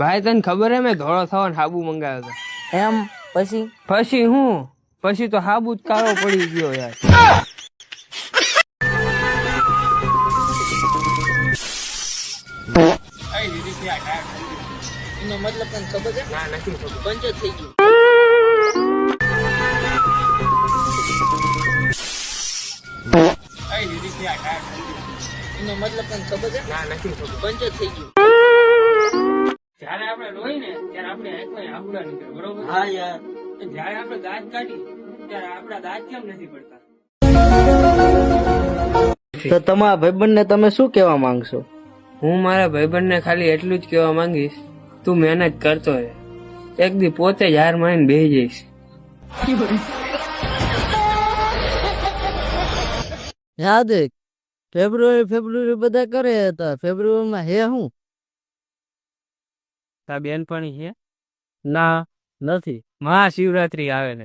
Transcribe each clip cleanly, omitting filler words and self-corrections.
ભાઈ તને ખબર હે મેં ધોળો થવાનો હાબુ મંગાવ્યો હતો એમ પછી હું પછી તો હાબુ જ કાળો પડી ગયો યાર એનો મતલબ તને ખબર છે? ના નથી ખબર પંચર થઈ ગયું. એનો મતલબ તને ખબર છે? ના નથી ખબર પંચર થઈ ગયું. જયારે આપણે રોઈ ને ત્યારે આપણે આંખમાં આબુડા નીકળે બરોબર હા યાર. જયારે આપણે દાંત કાઢી ત્યારે આપણા દાંત કેમ નથી પડતા? તો તમારા ભાઈબંધને તમે શું કહેવા માંગશો? હું મારા ભાઈબંધને ખાલી એટલું જ કહેવા માંગીશ તું મહેનત કરતો રહે એક દી પોતે જ હાર મારીને બેસી જઈશ યાદ ફેબ્રુઆરી બધા કરે હતા ફેબ્રુઆરીમાં હે હું તા બેનપણી છે ના નથી. મહાશિવરાત્રી આવે ને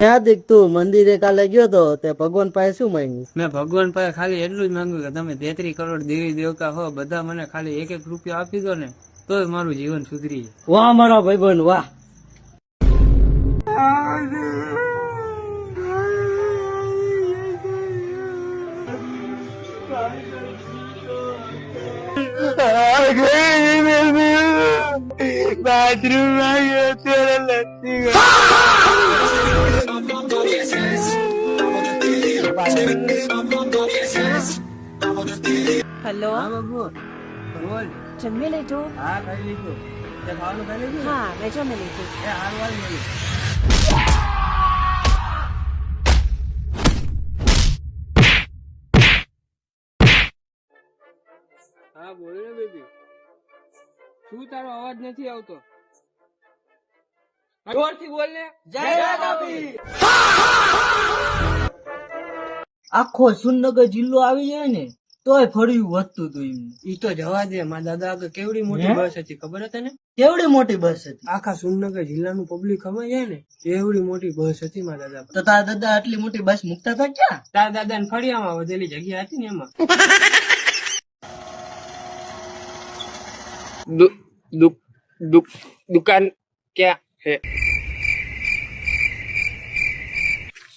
યાદ તું મંદિરે કાલે ગયો તો તે ભગવાન પાસે શું માંગ્યું? મેં ભગવાન પાસે ખાલી એટલું જ માંગ્યું કે તમે 33 કરોડ દેવી દેવતા હો બધા મને ખાલી 1-1 રૂપિયો આપી દો ને તોય મારું જીવન સુધરી જાય. વાહ મારા ભાઈબંધ વાહ. હેલો બોલ જમી લીધું? હા કરી લીધું તે ખાવાનું ખાઈ લીધું હા મેં જમી લીધું. એ હારવાર મળ્યું હા બોલ ને બેબી શું તારો અવાજ નથી આવતો જોરથી બોલ ને આખો સુરનગર જિલ્લો આવી જાય ને તોય ફર્યું વધતું હતું એમ. ઈ તો જવા દે મારા દાદા આગળ કેવડી મોટી બસ હતી ખબર હતી ને કેવડી મોટી બસ હતી. આખા સુરનગર જિલ્લાનું પબ્લિક ખબર જાય ને એવડી મોટી બસ હતી મારા દાદા તો તારા દાદા આટલી મોટી બસ મૂકતા હતા ક્યાં? તારા દાદા ને ફળિયામાં વધેલી જગ્યા હતી ને એમાં દુકાન ક્યાં હે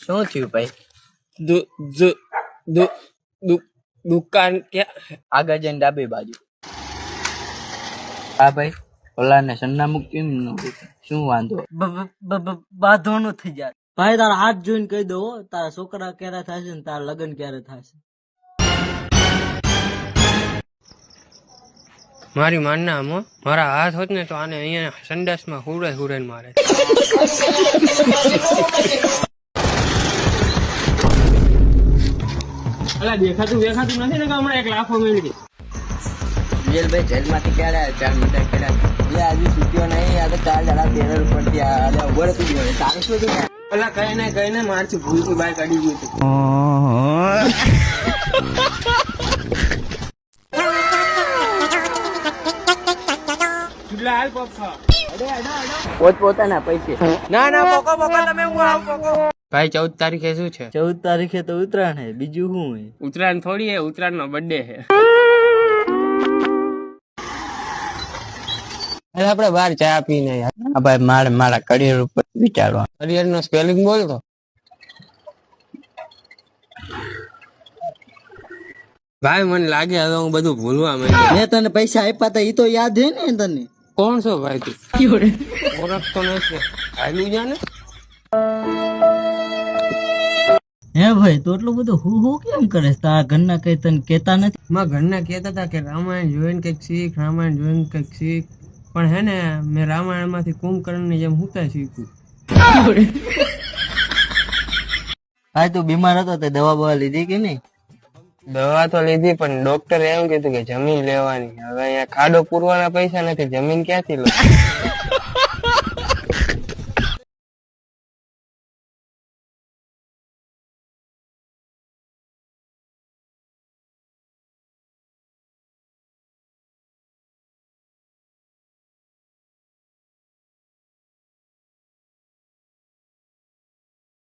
શું થયું ભાઈ? દુકાન ક્યાં આગળ જઈને ડાબી બાજુ. હા ભાઈ ઓલાને સરનામું કેમ ન શું વાંધો? બાંધવાનું થઈ જાય ભાઈ. તારા હાથ જોઈને કહી દો તારા છોકરા ક્યારે થશે ને તારા લગ્ન ક્યારે થશે. મારી માનના આમ મારા હાથ હોત ને તો આને અહીંયા સંડાસમાં હુડે મારે અલા દેખાતું નથી ને કે હમણાં 1 લાખો મેળવી વિજયભાઈ જેલમાંથી ક્યારે આવ્યા? 4 મિનિટ કર્યા હજુ છૂટ્યો નહીં. આ તો 4 જણા બેનર પરથી ઉભો રહી ગયો. તારું શું હતું? અલા કઈ ને મારથી ભૂલથી બાય કાઢી ગયું હતું હાલ પપ્પા પોતપોતાના પૈસે. ના પોકો તમે હું આવ પોકો ભાઈ 14 તારીખે શું છે? 14 તારીખે તો ઉત્તરાયણ હે. બીજું શું હોય? ઉત્તરાયણ થોડી હે ઉત્તરાયણ નો બર્થડે હે આપડે બહાર ચા પીને હા ભાઈ મારા કરિયર ઉપર વિચારવા. કરિયર નો સ્પેલિંગ બોલ તો ભાઈ મને લાગે હવે હું બધું ભૂલવા માંડ્યો. મેં તને પૈસા આપ્યા હતા એ તો યાદ હે ને તને? કોણ છો ભાઈ તું? ઓળખતો નથી આવ્યું જાને હે ભાઈ તો એટલું બધું હું કેમ કરે? તારા ઘરના કઈ તને કેતા નથી? મારા ઘરના કહેતા હતા કે રામાયણ જોઈને કઈક શીખ પણ હે ને મેં રામાયણ માંથી કુંભકર્ણ ની જેમ હુંતા શીખ્યું. ભાઈ તું બીમાર હતો તે દવા લીધી કે નહીં? દવા તો લીધી પણ ડોક્ટરે એમ કીધું કે જમીન લેવાની. હવે અહીંયા ખાડો પૂરવાના પૈસા નથી જમીન ક્યાંથી લો